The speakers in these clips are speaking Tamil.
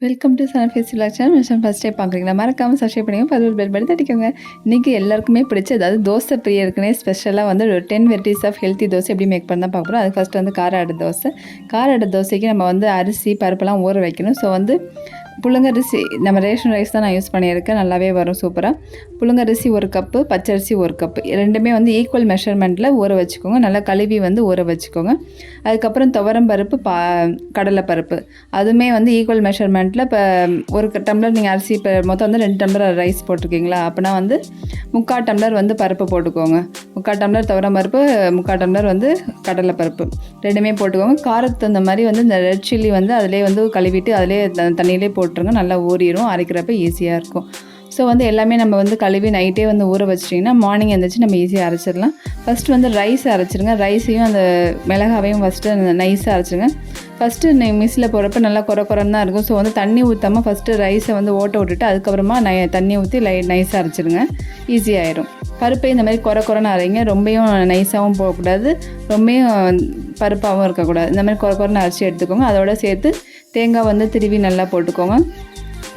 Welcome to Sun Face channel. Mission first time பார்க்குறீங்களா? மறக்காமல் சப்ஸ்கிரைப் பண்ணுங்க. பதில் பெல் பட்டன் தட்டிக்கோங்க. இன்றைக்கி எல்லாருக்குமே பிடிச்ச அதாவது தோசை பிரியருக்குனே ஸ்பெஷலாக வந்து ஒரு 10 வெரைட்டிஸ் ஆஃப் ஹெல்த்தி தோசை எப்படி மேக் பண்ண பார்க்க போகிறோம். அது ஃபஸ்ட்டு வந்து கார ஆடு தோசை. கார ஆடு தோசைக்கு நம்ம வந்து அரிசி பருப்பெல்லாம் ஊற வைக்கணும். ஸோ வந்து புழுங்கரிசி நம்ம ரேஷன் ரைஸ் தான் நான் யூஸ் பண்ணியிருக்கேன். நல்லாவே வரும் சூப்பராக. புழுங்கரிசி 1 கப்பு, பச்சரிசி 1 கப்பு, ரெண்டுமே வந்து ஈக்குவல் மெஷர்மெண்ட்டில் ஊற வச்சுக்கோங்க. நல்லா கழுவி வந்து ஊற வச்சுக்கோங்க. அதுக்கப்புறம் துவரம் பருப்பு, கடலைப்பருப்பு அதுவுமே வந்து ஈக்குவல் மெஷர்மெண்ட்டில். இப்போ 1 டம்ளர் நீங்கள் அரிசி இப்போ மொத்தம் வந்து 2 டம்ளர் ரைஸ் போட்டிருக்கீங்களா, அப்படின்னா வந்து 3/4 டம்ளர் வந்து பருப்பு போட்டுக்கோங்க. 3/4 டம்ளர் துவரம் பருப்பு, 3/4 டம்ளர் வந்து கடலைப்பருப்பு ரெண்டுமே போட்டுக்கோங்க. காரத்துக்கு தகுந்த மாதிரி வந்து இந்த ரெட் சில்லி வந்து அதிலே வந்து கழுவிட்டு அதிலே தண்ணியிலே போட்டுருங்க. நல்லா ஊறிடும். அரைக்கிறப்ப ஈஸியாக இருக்கும். ஸோ வந்து எல்லாமே நம்ம வந்து கழுவி நைட்டே வந்து ஊற வச்சிட்டிங்கன்னா மார்னிங் எழுந்திரிச்சு நம்ம ஈஸியாக அரைச்சிடலாம். ஃபஸ்ட்டு வந்து ரைஸ் அரைச்சிருங்க. ரைஸையும் அந்த மிளகாவையும் ஃபஸ்ட்டு நைஸாக அரைச்சிருங்க. ஃபஸ்ட்டு மிக்ஸியில் போடுறப்ப நல்லா குறன்னு தான் இருக்கும். ஸோ வந்து தண்ணி ஊற்றாமல் ஃபஸ்ட்டு ரைஸை வந்து ஓட்ட விட்டுட்டு அதுக்கப்புறமா தண்ணி ஊற்றி நைஸாக அரைச்சிடுங்க. ஈஸியாகிடும். பருப்பை இந்த மாதிரி குறன்னு அரைங்க. ரொம்பவும் நைஸாகவும் போகக்கூடாது, ரொம்பவும் பருப்பாகவும் இருக்கக்கூடாது. இந்த மாதிரி குறன்னு அரைச்சி எடுத்துக்கோங்க. அதோட சேர்த்து தேங்காய் வந்து திருவி நல்லா போட்டுக்கோங்க.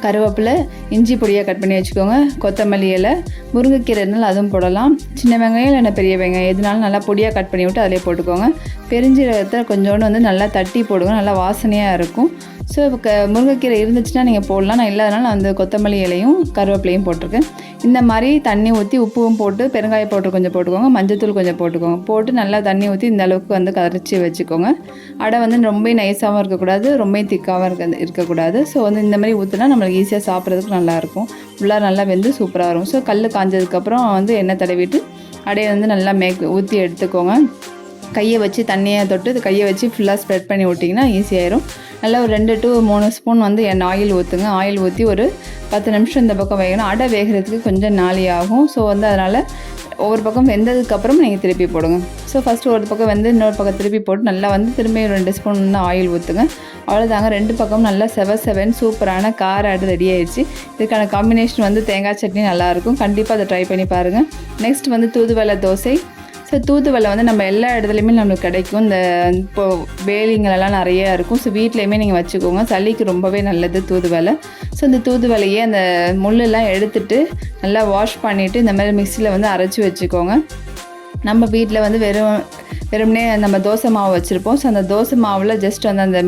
கருவேப்பிலை, இஞ்சி பொடியாக கட் பண்ணி வச்சுக்கோங்க. கொத்தமல்லி இலை, முருங்கைக்கீரை இருந்தாலும் அதுவும் போடலாம். சின்ன வெங்காயம் இல்லைன்னா பெரிய வெங்காயம் எதுனாலும் நல்லா பொடியாக கட் பண்ணி விட்டு அதிலே போட்டுக்கோங்க. பெருஞ்சீரகத்தை கொஞ்சோண்டு வந்து நல்லா தட்டி போடுங்க. நல்லா வாசனையாக இருக்கும். ஸோ இப்போ முருங்கைக்கீரை இருந்துச்சுன்னா நீங்கள் போடலாம். நான் இல்லாதனால நான் வந்து கொத்தமல்லி இலையும் கருவேப்பிலையும் போட்டிருக்கேன். இந்த மாதிரி தண்ணி ஊற்றி உப்பும் போட்டு பெருங்காய பவுடர் கொஞ்சம் போட்டுக்கோங்க. மஞ்சத்தூள் கொஞ்சம் போட்டுக்கோங்க. போட்டு நல்லா தண்ணி ஊற்றி இந்த அளவுக்கு வந்து கரைச்சி வச்சுக்கோங்க. அடை வந்து ரொம்ப நைஸாகவும் இருக்கக்கூடாது, ரொம்ப திக்காகவும் இருக்கக்கூடாது. ஸோ வந்து இந்த மாதிரி ஊற்றினா நம்மளுக்கு ஈஸியாக சாப்பிட்றதுக்கு நல்லாயிருக்கும். உள்ளார நல்லா வெந்து சூப்பராக வரும். ஸோ கல் காஞ்சதுக்கப்புறம் வந்து எண்ணெய் தடவிட்டு அடையை வந்து நல்லா ஊற்றி எடுத்துக்கோங்க. கையை வச்சு தண்ணியை தொட்டு கையை வச்சு ஃபுல்லாக ஸ்ப்ரெட் பண்ணி விட்டிங்கன்னா ஈஸியாகிடும். நல்லா ஒரு 2 to 3 ஸ்பூன் வந்து ஆயில் ஊற்றுங்க. ஆயில் ஊற்றி ஒரு 10 நிமிஷம் இந்த பக்கம் வேகணும். அடை வேகிறதுக்கு கொஞ்சம் நாளி ஆகும். ஸோ வந்து அதனால் ஒவ்வொரு பக்கம் வெந்ததுக்கப்புறம் நீங்கள் திருப்பி போடுங்க. ஸோ ஃபஸ்ட்டு ஒரு பக்கம் வெந்து இன்னொரு பக்கம் திருப்பி போட்டு நல்லா வந்து திரும்பி 2 ஸ்பூன் வந்து ஆயில் ஊற்றுங்க. அவ்வளோதாங்க. 2 பக்கம் நல்லா செவன் சூப்பரான கார ஆடு ரெடி ஆயிடுச்சு. இதுக்கான காம்பினேஷன் வந்து தேங்காய் சட்னி நல்லாயிருக்கும். கண்டிப்பாக அதை ட்ரை பண்ணி பாருங்கள். நெக்ஸ்ட் வந்து தூதுவளை தோசை. ஸோ தூதுவளை வந்து நம்ம எல்லா இடத்துலையுமே நம்மளுக்கு கிடைக்கும். இந்த இப்போது வேலிங்களெல்லாம் நிறையா இருக்கும். ஸோ வீட்லேயுமே நீங்கள் வச்சுக்கோங்க. சளிக்கு ரொம்பவே நல்லது தூதுவளை. ஸோ இந்த தூதுவளையே அந்த முள்ளெல்லாம் எடுத்துட்டு நல்லா வாஷ் பண்ணிவிட்டு இந்த மாதிரி மிக்சியில் வந்து அரைச்சி வச்சுக்கோங்க. நம்ம வீட்டில் வந்து வெறுமனே நம்ம தோசை மாவு வச்சுருப்போம். ஸோ அந்த தோசை மாவில் ஜஸ்ட் வந்து அந்த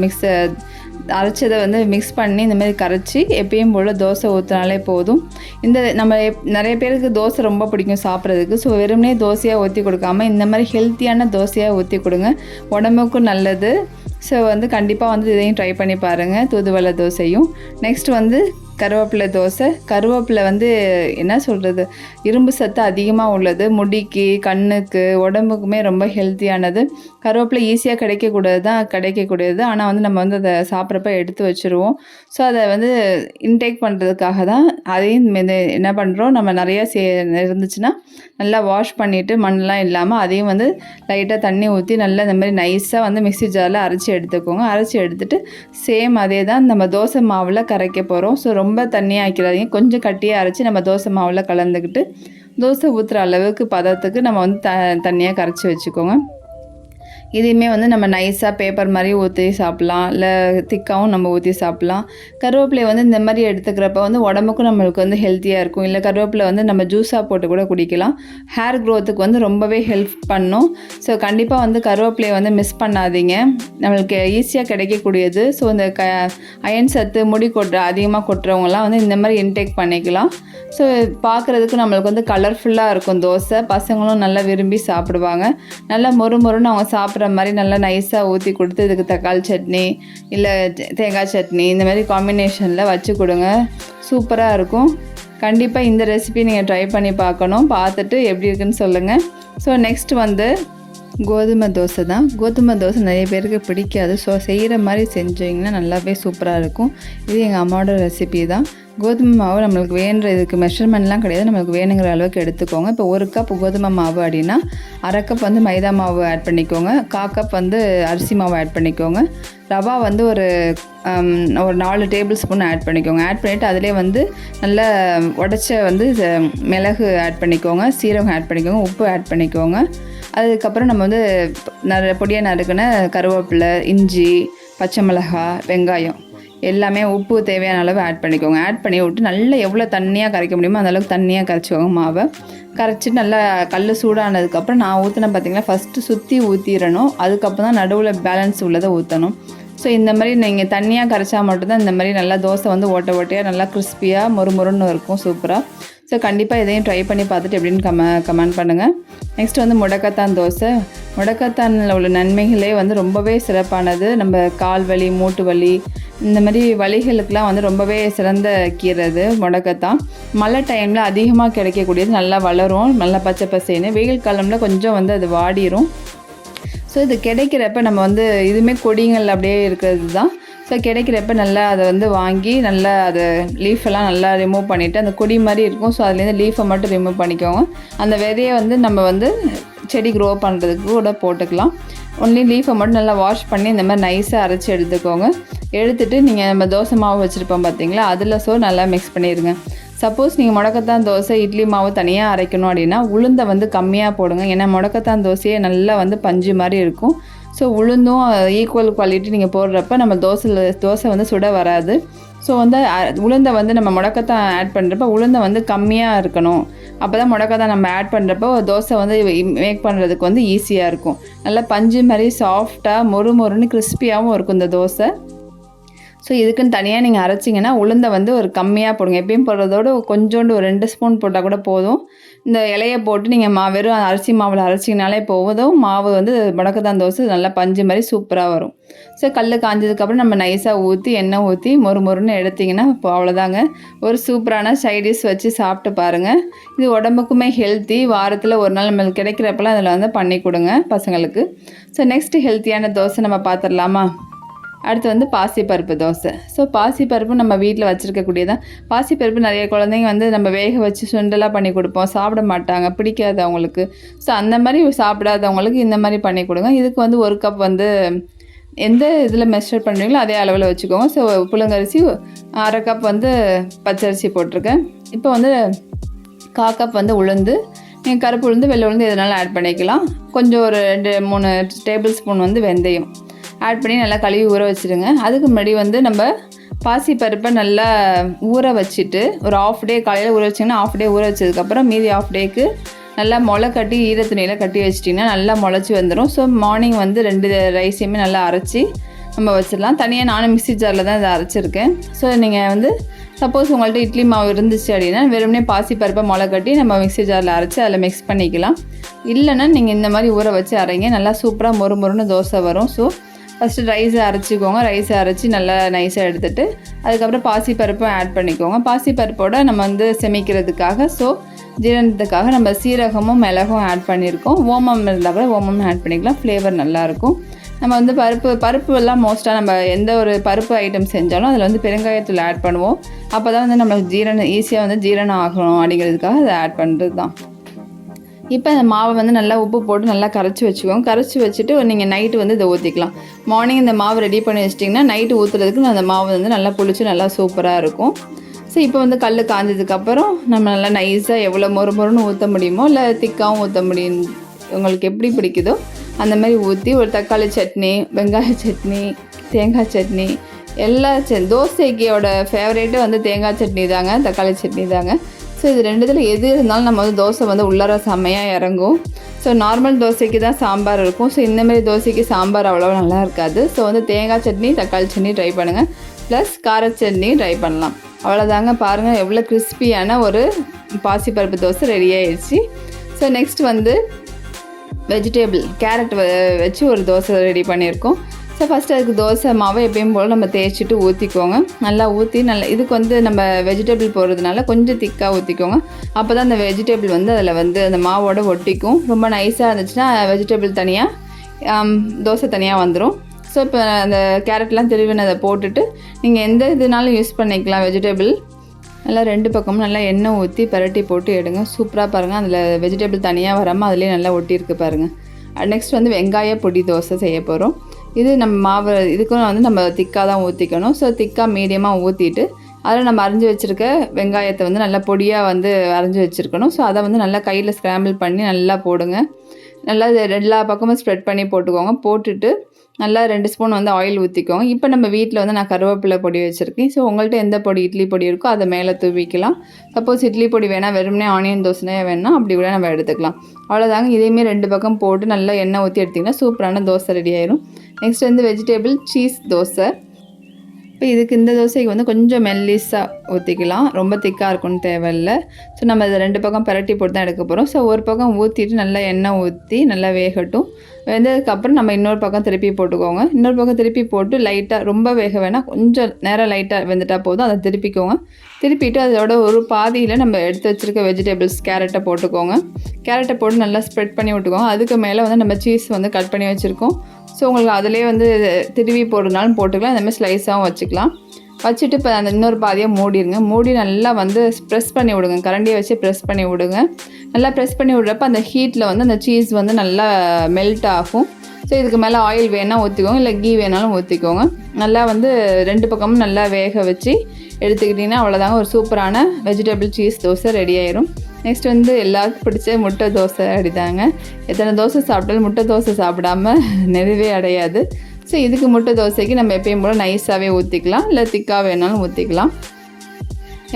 அரைச்சதை வந்து மிக்ஸ் பண்ணி இந்த மாதிரி கரைச்சி எப்பயும் போல் தோசை ஊற்றினாலே போதும். இந்த நம்ம நிறைய பேருக்கு தோசை ரொம்ப பிடிக்கும் சாப்பிட்றதுக்கு. ஸோ வெறுமனே தோசையாக ஊற்றி கொடுக்காமல் இந்த மாதிரி ஹெல்த்தியான தோசையாக ஊற்றி கொடுங்க. உடம்புக்கும் நல்லது. ஸோ வந்து கண்டிப்பாக வந்து இதையும் ட்ரை பண்ணி பாருங்கள், தூதுவளை தோசையும். நெக்ஸ்ட் வந்து கருவேப்பிலை தோசை. கருவேப்பிலை வந்து என்ன சொல்கிறது, இரும்பு சத்து அதிகமாக உள்ளது. முடிக்கு, கண்ணுக்கு, உடம்புக்குமே ரொம்ப ஹெல்த்தியானது. கருவேப்பிலை ஈஸியாக கிடைக்கக்கூடியது. ஆனால் வந்து நம்ம வந்து அதை சாப்பிட்றப்ப எடுத்து வச்சுருவோம். ஸோ அதை வந்து இன்டேக் பண்ணுறதுக்காக தான் அதையும் என்ன பண்ணுறோம், நம்ம நிறையா இருந்துச்சுன்னா நல்லா வாஷ் பண்ணிவிட்டு மண்ணெலாம் இல்லாமல் அதையும் வந்து லைட்டாக தண்ணி ஊற்றி நல்லா இந்த மாதிரி நைஸாக வந்து மிக்ஸி ஜாரில் அரைச்சி எடுத்துக்கோங்க. அரைச்சி எடுத்துகிட்டு சேம் அதே தான் நம்ம தோசை மாவில் கரைக்க போகிறோம். ஸோ ரொம்ப தண்ணியாக ஆக்கிறாதீங்க. கொஞ்சம் கட்டியாக அரைச்சி நம்ம தோசை மாவில் கலந்துக்கிட்டு தோசை ஊற்றுற அளவுக்கு பதத்துக்கு நம்ம வந்து தண்ணியாக கரைச்சி வச்சுக்கோங்க. இதையுமே வந்து நம்ம நைஸாக பேப்பர் மாதிரி ஊற்றி சாப்பிட்லாம், இல்லை திக்காகவும் நம்ம ஊற்றி சாப்பிட்லாம். கருவேப்பிலை வந்து இந்த மாதிரி எடுத்துக்கிறப்ப வந்து உடம்புக்கும் நம்மளுக்கு வந்து ஹெல்த்தியாக இருக்கும். இல்லை கருவேப்பிலை வந்து நம்ம ஜூஸாக போட்டு கூட குடிக்கலாம். ஹேர் க்ரோத்துக்கு வந்து ரொம்பவே ஹெல்ப் பண்ணும். ஸோ கண்டிப்பாக வந்து கருவேப்பிலையை வந்து மிஸ் பண்ணாதீங்க. நம்மளுக்கு ஈஸியாக கிடைக்கக்கூடியது. ஸோ இந்த அயன் சத்து முடி அதிகமாக கொட்டுறவங்கலாம் வந்து இந்த மாதிரி இன்டேக் பண்ணிக்கலாம். ஸோ பார்க்குறதுக்கு நம்மளுக்கு வந்து கலர்ஃபுல்லாக இருக்கும் தோசை. பசங்களும் நல்லா விரும்பி சாப்பிடுவாங்க. நல்லா மொறுன்னு அவங்க சாப்பிட்ற மாதிரி நல்லா நைஸாக ஊற்றி கொடுத்து இதுக்கு தக்காளி சட்னி இல்லை தேங்காய் சட்னி இந்த மாதிரி காம்பினேஷனில் வச்சு கொடுங்க. சூப்பராக இருக்கும். கண்டிப்பாக இந்த ரெசிபி நீங்கள் ட்ரை பண்ணி பார்க்கணும். பார்த்துட்டு எப்படி இருக்குன்னு சொல்லுங்கள். ஸோ நெக்ஸ்ட் வந்து கோதுமை தோசை தான். கோதுமை தோசை நிறைய பேருக்கு பிடிக்காது. ஸோ செய்கிற மாதிரி செஞ்சிங்கன்னா நல்லாவே சூப்பராக இருக்கும். இது எங்கள் அம்மாவோட ரெசிபி தான். கோதுமை மாவு நம்மளுக்கு வேணுற இதுக்கு மெஷர்மெண்ட்லாம் கிடையாது. நம்மளுக்கு வேணுங்கிற அளவுக்கு எடுத்துக்கோங்க. இப்போ 1 கப் கோதுமை மாவு அப்படின்னா 1/2 கப் வந்து மைதா மாவு ஆட் பண்ணிக்கோங்க. 1/4 கப் வந்து அரிசி மாவு ஆட் பண்ணிக்கோங்க. ரவா வந்து ஒரு 4 டேபிள் ஸ்பூன் ஆட் பண்ணிக்கோங்க. ஆட் பண்ணிவிட்டு அதிலே வந்து நல்லா உடச்ச வந்து மிளகு ஆட் பண்ணிக்கோங்க. சீரகம் ஆட் பண்ணிக்கோங்க. உப்பு ஆட் பண்ணிக்கோங்க. அதுக்கப்புறம் நம்ம வந்து பொடியாக நறுக்கின கருவேப்பிலை, இஞ்சி, பச்சை மிளகாய், வெங்காயம் எல்லாமே உப்பு தேவையான அளவு ஆட் பண்ணிக்கோங்க. ஆட் பண்ணி விட்டு நல்லா எவ்வளோ தண்ணியாக கரைக்க முடியுமோ அந்தளவுக்கு தண்ணியாக கரைச்சிக்கோங்க மாவை. கரைச்சிட்டு நல்லா கல் சூடானதுக்கப்புறம் நான் ஊற்றினேன் பார்த்திங்கன்னா, ஃபஸ்ட்டு சுற்றி ஊற்றிடணும். அதுக்கப்புறம் தான் நடுவில் பேலன்ஸ் உள்ளதை ஊற்றணும். ஸோ இந்த மாதிரி நீங்கள் தண்ணியாக கரைச்சா மட்டும்தான் இந்த மாதிரி நல்லா தோசை வந்து ஓட்டை ஓட்டையாக நல்லா கிறிஸ்பியாக மொறுமொறுன்னு இருக்கும் சூப்பராக. ஸோ கண்டிப்பாக இதையும் ட்ரை பண்ணி பார்த்துட்டு எப்படின்னு கமெண்ட் பண்ணுங்கள். நெக்ஸ்ட் வந்து முடக்கத்தான் தோசை. முடக்கத்தானில் உள்ள நன்மைகளே வந்து ரொம்பவே சிறப்பானது. நம்ம கால் வலி, மூட்டு வலி, இந்த மாதிரி வலிகளுக்கெலாம் வந்து ரொம்பவே சிறந்த கீரை அது முடக்கத்தான். மழை டைமில் அதிகமாக கிடைக்கக்கூடியது, நல்லா வளரும், நல்லா பச்சை பசேன்னு. வெயில் காலமில் கொஞ்சம் வந்து அது வாடிடும். ஸோ இது கிடைக்கிறப்ப நம்ம வந்து இதுவுமே கொடிங்கள் அப்படியே இருக்கிறது தான். ஸோ கிடைக்கிறப்ப நல்லா அதை வந்து வாங்கி நல்லா அதை லீஃபெல்லாம் நல்லா ரிமூவ் பண்ணிவிட்டு, அந்த கொடி மாதிரி இருக்கும். ஸோ அதுலேருந்து லீஃபை மட்டும் ரிமூவ் பண்ணிக்கோங்க. அந்த விதையை வந்து நம்ம வந்து செடி க்ரோ பண்ணுறதுக்கு கூட போட்டுக்கலாம். ஒன்லி லீஃபை மட்டும் நல்லா வாஷ் பண்ணி இந்த மாதிரி நைஸாக அரைச்சி எடுத்துக்கோங்க. எடுத்துகிட்டு நீங்கள் நம்ம தோசை மாவு வச்சுருப்போம் பார்த்தீங்களா, அதில் நல்லா மிக்ஸ் பண்ணிடுங்க. சப்போஸ் நீங்கள் முடக்கத்தான் தோசை இட்லி மாவு தனியாக அரைக்கணும் அப்படின்னா உளுந்தை வந்து கம்மியாக போடுங்க. ஏன்னா முடக்கத்தான் தோசையே நல்லா வந்து பஞ்சு மாதிரி இருக்கும். ஸோ உளுந்தும் ஈக்குவல் குவாலிட்டி நீங்கள் போடுறப்ப நம்ம தோசை வந்து சுட வராது. ஸோ வந்து உளுந்தை வந்து நம்ம முடக்கத்தான் ஆட் பண்ணுறப்ப உளுந்தை வந்து கம்மியாக இருக்கணும். அப்போ தான் முடக்கத்தான் நம்ம ஆட் பண்ணுறப்போ தோசை வந்து மேக் பண்ணுறதுக்கு வந்து ஈஸியாக இருக்கும். நல்லா பஞ்சு மாதிரி சாஃப்டாக மொறுன்னு கிறிஸ்பியாகவும் இருக்கும் இந்த தோசை. ஸோ இதுக்குன்னு தனியாக நீங்கள் அரைச்சிங்கன்னா உளுந்தை வந்து ஒரு கம்மியாக போடுங்க. எப்பயும் போடுறதோடு கொஞ்சோண்டு ஒரு 2 ஸ்பூன் போட்டால் கூட போதும். இந்த இலையை போட்டு நீங்கள் வெறும் அரிசி மாவில் அரைச்சிங்கனாலே போதும். மாவு வந்து முடக்கத்தான் தோசை நல்லா பஞ்சு மாதிரி சூப்பராக வரும். ஸோ கல் காஞ்சதுக்கப்புறம் நம்ம நைஸாக ஊற்றி எண்ணெய் ஊற்றி மொறுன்னு எடுத்திங்கன்னா இப்போ அவ்வளோதாங்க. ஒரு சூப்பரான சைடிஷ் வச்சு சாப்பிட்டு பாருங்கள். இது உடம்புக்குமே ஹெல்த்தி. வாரத்தில் ஒரு நாள் நம்மளுக்கு கிடைக்கிறப்பெல்லாம் அதில் வந்து பண்ணி கொடுங்க பசங்களுக்கு. ஸோ நெக்ஸ்ட்டு ஹெல்த்தியான தோசை நம்ம பார்த்துடலாமா? அடுத்து வந்து பாசிப்பருப்பு தோசை. ஸோ பாசிப்பருப்பு நம்ம வீட்டில் வச்சுருக்கக்கூடியதான். பாசிப்பருப்பு நிறைய குழந்தைங்க வந்து நம்ம வேக வச்சு சுண்டலாக பண்ணி கொடுப்போம், சாப்பிட மாட்டாங்க, பிடிக்காது அவங்களுக்கு. ஸோ அந்த மாதிரி சாப்பிடாதவங்களுக்கு இந்த மாதிரி பண்ணி கொடுங்க. இதுக்கு வந்து 1 கப் வந்து எந்த இதில் மெஷர் பண்ணுறீங்களோ அதே அளவில் வச்சுக்கோங்க. ஸோ புழுங்கரிசி 1/2 கப் வந்து பச்சரிசி போட்டிருக்கேன். இப்போ வந்து 1/4 கப் வந்து உளுந்து, நீங்கள் கருப்பு உளுந்து வெள்ளை உளுந்து எதனாலும் ஆட் பண்ணிக்கலாம். கொஞ்சம் ஒரு 2-3 டேபிள் ஸ்பூன் வந்து வெந்தயம் ஆட் பண்ணி நல்லா கழுவி ஊற வச்சுருங்க. அதுக்கு முன்னாடி வந்து நம்ம பாசிப்பருப்பை நல்லா ஊற வச்சுட்டு ஒரு ½ டே காலையில் ஊற வச்சிங்கன்னா ½ டே ஊற வச்சதுக்கப்புறம் மீதி ½ டேக்கு நல்லா முளை கட்டி ஈரத்துணியில் கட்டி வச்சிட்டிங்கன்னா நல்லா முளைச்சி வந்துடும். ஸோ மார்னிங் வந்து 2 ரைஸையுமே நல்லா அரைச்சி நம்ம வச்சிடலாம். தனியாக நானும் மிக்ஸி ஜாரில் தான் இதை அரைச்சிருக்கேன். ஸோ நீங்கள் வந்து சப்போஸ் உங்கள்கிட்ட இட்லி மாவு இருந்துச்சு அப்படின்னா வெறுமனே பாசிப்பருப்பை முளை கட்டி நம்ம மிக்ஸி ஜாரில் அரைச்சி அதில் மிக்ஸ் பண்ணிக்கலாம். இல்லைன்னா நீங்கள் இந்த மாதிரி ஊற வச்சு அரைங்க, நல்லா சூப்பராக மொறுன்னு தோசை வரும். ஸோ ஃபஸ்ட்டு ரைஸை அரைச்சிக்கோங்க. ரைஸை அரைச்சி நல்லா நைஸாக எடுத்துகிட்டு அதுக்கப்புறம் பாசிப்பருப்பும் ஆட் பண்ணிக்கோங்க. பாசிப்பருப்போடு நம்ம வந்து செமிக்கிறதுக்காக ஜீரணத்துக்காக நம்ம சீரகமும் மிளகும் ஆட் பண்ணியிருக்கோம். ஓமம் இருந்தால் கூட ஓமமும் ஆட் பண்ணிக்கலாம், ஃப்ளேவர் நல்லாயிருக்கும். நம்ம வந்து பருப்பு எல்லாம் மோஸ்ட்டாக நம்ம எந்த ஒரு பருப்பு ஐட்டம் செஞ்சாலும் அதில் வந்து பெருங்காயத்தூள் ஆட் பண்ணுவோம். அப்போ தான் வந்து நம்மளுக்கு ஈஸியாக வந்து ஜீரணம் ஆகணும் அப்படிங்கிறதுக்காக அதை ஆட் பண்ணுறது தான். இப்போ அந்த மாவை வந்து நல்லா உப்பு போட்டு நல்லா கரைச்சி வச்சுக்கோங்க. கரைச்சி வச்சுட்டு நீங்கள் நைட்டு வந்து இதை ஊற்றிக்கலாம். மார்னிங் இந்த மாவு ரெடி பண்ணி வச்சிட்டிங்கன்னா நைட்டு ஊற்றுறதுக்கு அந்த மாவு வந்து நல்லா புளிச்சு நல்லா சூப்பராக இருக்கும். ஸோ இப்போ வந்து கல் காஞ்சதுக்கப்புறம் நம்ம நல்லா நைஸாக எவ்வளோ மொறுன்னு ஊற்ற முடியுமோ இல்லை திக்காகவும் ஊற்ற முடியும், உங்களுக்கு எப்படி பிடிக்குதோ அந்த மாதிரி ஊற்றி ஒரு தக்காளி சட்னி, வெங்காய சட்னி, தேங்காய் சட்னி, எல்லா தோசைக்கோட ஃபேவரேட்டு வந்து தேங்காய் சட்னி தாங்க, தக்காளி சட்னி தாங்க. ஸோ இது 2 எது இருந்தாலும் நம்ம வந்து தோசை வந்து உள்ளார செம்மையாக இறங்கும். ஸோ நார்மல் தோசைக்கு தான் சாம்பார் இருக்கும். ஸோ இந்தமாரி தோசைக்கு சாம்பார் அவ்வளோவா நல்லா இருக்காது. ஸோ வந்து தேங்காய் சட்னி, தக்காளி சட்னி ட்ரை பண்ணுங்கள், ப்ளஸ் கார சட்னி ட்ரை பண்ணலாம். அவ்வளோதாங்க. பாருங்கள் எவ்வளோ கிறிஸ்பியான ஒரு பாசிப்பருப்பு தோசை ரெடி ஆயிடுச்சு. ஸோ நெக்ஸ்ட் வந்து வெஜிடேபிள் கேரட் வச்சு ஒரு தோசை ரெடி பண்ணியிருக்கோம். ஸோ ஃபஸ்ட்டு அதுக்கு தோசை மாவை எப்பயும் போல் நம்ம தேய்ச்சிட்டு ஊற்றிக்கோங்க. நல்லா ஊற்றி இதுக்கு வந்து நம்ம வெஜிடபிள் போடுறதுனால கொஞ்சம் திக்காக ஊற்றிக்கோங்க. அப்போ தான் அந்த வெஜிடபிள் வந்து அதில் வந்து அந்த மாவோட ஒட்டிக்கும். ரொம்ப நைஸாக இருந்துச்சுன்னா வெஜிடபிள் தனியாக தோசை தனியாக வந்துடும். ஸோ இப்போ அந்த கேரட்லாம் திருவினதை போட்டுட்டு நீங்கள் எந்த இதுனாலும் யூஸ் பண்ணிக்கலாம் வெஜிடபிள். நல்லா 2 பக்கமும் நல்லா எண்ணெய் ஊற்றி பரட்டி போட்டு எடுங்க. சூப்பராக பாருங்கள், அதில் வெஜிடபிள் தனியாக வராமல் அதுலேயே நல்லா ஒட்டியிருக்கு பாருங்கள். நெக்ஸ்ட் வந்து வெங்காய பொடி தோசை செய்ய போகிறோம். இது நம்ம மாவு இதுக்கும் வந்து நம்ம திக்காக தான் ஊற்றிக்கணும். ஸோ திக்காக மீடியமாக ஊற்றிட்டு அதில் நம்ம அரைஞ்சி வச்சுருக்க வெங்காயத்தை வந்து நல்லா பொடியாக வந்து அரைஞ்சி வச்சுருக்கணும். ஸோ அதை வந்து நல்லா கையில் ஸ்க்ராம்பிள் பண்ணி நல்லா போடுங்க. நல்லா எல்லா பக்கமும் ஸ்ப்ரெட் பண்ணி போட்டுக்கோங்க. போட்டுட்டு நல்லா 2 ஸ்பூன் வந்து ஆயில் ஊற்றிக்கோங்க. இப்போ நம்ம வீட்டில் வந்து நான் கருவேப்பிலை பொடி வச்சுருக்கேன். ஸோ உங்கள்கிட்ட எந்த பொடி இட்லி பொடி இருக்கோ அதை மேலே தூவிக்கலாம். சப்போஸ் இட்லி பொடி வேணால் வெறுமனே ஆனியன் தோசையே வேணால் அப்படி கூட நம்ம எடுத்துக்கலாம். அவ்வளோதாங்க. இதையுமே 2 பக்கம் போட்டு நல்லா எண்ணெய் ஊற்றி எடுத்திங்கன்னா சூப்பரான தோசை ரெடி ஆயிரும். நெக்ஸ்ட் வந்து வெஜிடபிள் சீஸ் தோசை. இப்போ இதுக்கு இந்த தோசைக்கு வந்து கொஞ்சம் மெல்லிஸாக ஊற்றிக்கலாம். ரொம்ப திக்காக இருக்குன்னு தேவையில்ல. ஸோ நம்ம இதை 2 பக்கம் பரட்டி போட்டு தான் எடுக்க போகிறோம். ஸோ ஒரு பக்கம் ஊற்றிட்டு நல்லா எண்ணெய் ஊற்றி நல்லா வேகட்டும். வெந்ததுக்கப்புறம் நம்ம இன்னொரு பக்கம் திருப்பி போட்டுக்கோங்க. இன்னொரு பக்கம் திருப்பி போட்டு லைட்டாக ரொம்ப வேக வேணால் கொஞ்சம் நேரம் லைட்டாக வெந்துட்டால் போதும். அதை திருப்பிக்கோங்க. திருப்பிட்டு அதோட ஒரு பாதியில் நம்ம எடுத்து வச்சுருக்க வெஜிடபிள்ஸ் கேரட்டை போட்டுக்கோங்க. கேரட்டை போட்டு நல்லா ஸ்ப்ரெட் பண்ணி விட்டுக்கோங்க. அதுக்கு மேலே வந்து நம்ம சீஸ் வந்து கட் பண்ணி வச்சுருக்கோம். ஸோ உங்களுக்கு அதிலே வந்து திருவி போடுறதுனாலும் போட்டுக்கலாம். இந்தமாதிரி ஸ்லைஸாகவும் வச்சுக்கலாம். வச்சுட்டு இப்போ அந்த இன்னொரு பாதியாக மூடிடுங்க. மூடி நல்லா வந்து ப்ரெஸ் பண்ணி விடுங்க. கரண்டியை வச்சு ப்ரெஸ் பண்ணி விடுங்க. நல்லா ப்ரெஸ் பண்ணி விடுறப்ப அந்த ஹீட்டில் வந்து அந்த சீஸ் வந்து நல்லா மெல்ட் ஆகும். ஸோ இதுக்கு மேலே ஆயில் வேணால் ஊற்றிக்கோங்க, இல்லை கீ வேணாலும் ஊற்றிக்கோங்க. நல்லா வந்து 2 பக்கமும் நல்லா வேக வச்சு எடுத்துக்கிட்டிங்கன்னா அவ்வளோதாங்க. ஒரு சூப்பரான வெஜிடபிள் சீஸ் தோசை ரெடி ஆயிரும். நெக்ஸ்ட் வந்து எல்லாருக்கும் பிடிச்ச முட்டை தோசை அடிதாங்க. எத்தனை தோசை சாப்பிட்டாலும் முட்டை தோசை சாப்பிடாம நிறைவே அடையாது. ஸோ இதுக்கு முட்டை தோசைக்கு நம்ம எப்பயும் போல் நைஸாகவே ஊற்றிக்கலாம், இல்லை திக்காக வேணாலும் ஊற்றிக்கலாம்.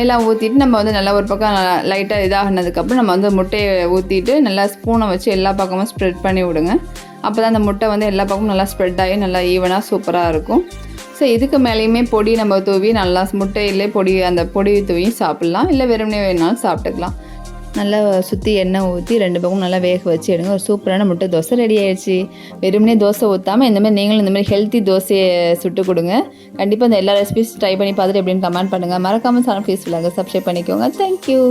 எல்லாம் ஊற்றிட்டு நம்ம வந்து நல்லா ஒரு பக்கம் லைட்டாக இதாகினதுக்கப்புறம் நம்ம வந்து முட்டையை ஊற்றிட்டு நல்லா ஸ்பூனை வச்சு எல்லா பக்கமும் ஸ்ப்ரெட் பண்ணி விடுங்க. அப்போ தான் அந்த முட்டை வந்து எல்லா பக்கமும் நல்லா ஸ்ப்ரெட் ஆகி நல்லா ஈவனாக சூப்பராக இருக்கும். ஸோ இதுக்கு மேலேயுமே பொடி நம்ம தூவி நல்லா முட்டையிலே அந்த பொடி தூவியும் சாப்பிட்லாம், இல்லை வெறுமனே வேணாலும் சாப்பிட்டுக்கலாம். நல்லா சுற்றி எண்ணெய் ஊற்றி 2 பக்கமும் நல்லா வேக வச்சு எடுங்க. ஒரு சூப்பரான முட்டை தோசை ரெடி ஆயிடுச்சு. வெறுமனே தோசை ஊற்றாமல் இந்தமாதிரி நீங்களும் இந்தமாதிரி ஹெல்த்தி தோசையை சுட்டு கொடுங்க. கண்டிப்பாக இந்த எல்லா ரெசிபிஸ் ட்ரை பண்ணி பார்த்துட்டு எப்படின்னு கமெண்ட் பண்ணுங்கள். மறக்காமல் சேனல் ப்ளீஸ் சப்ஸ்கிரைப் பண்ணிக்கோங்க. தேங்க்யூ.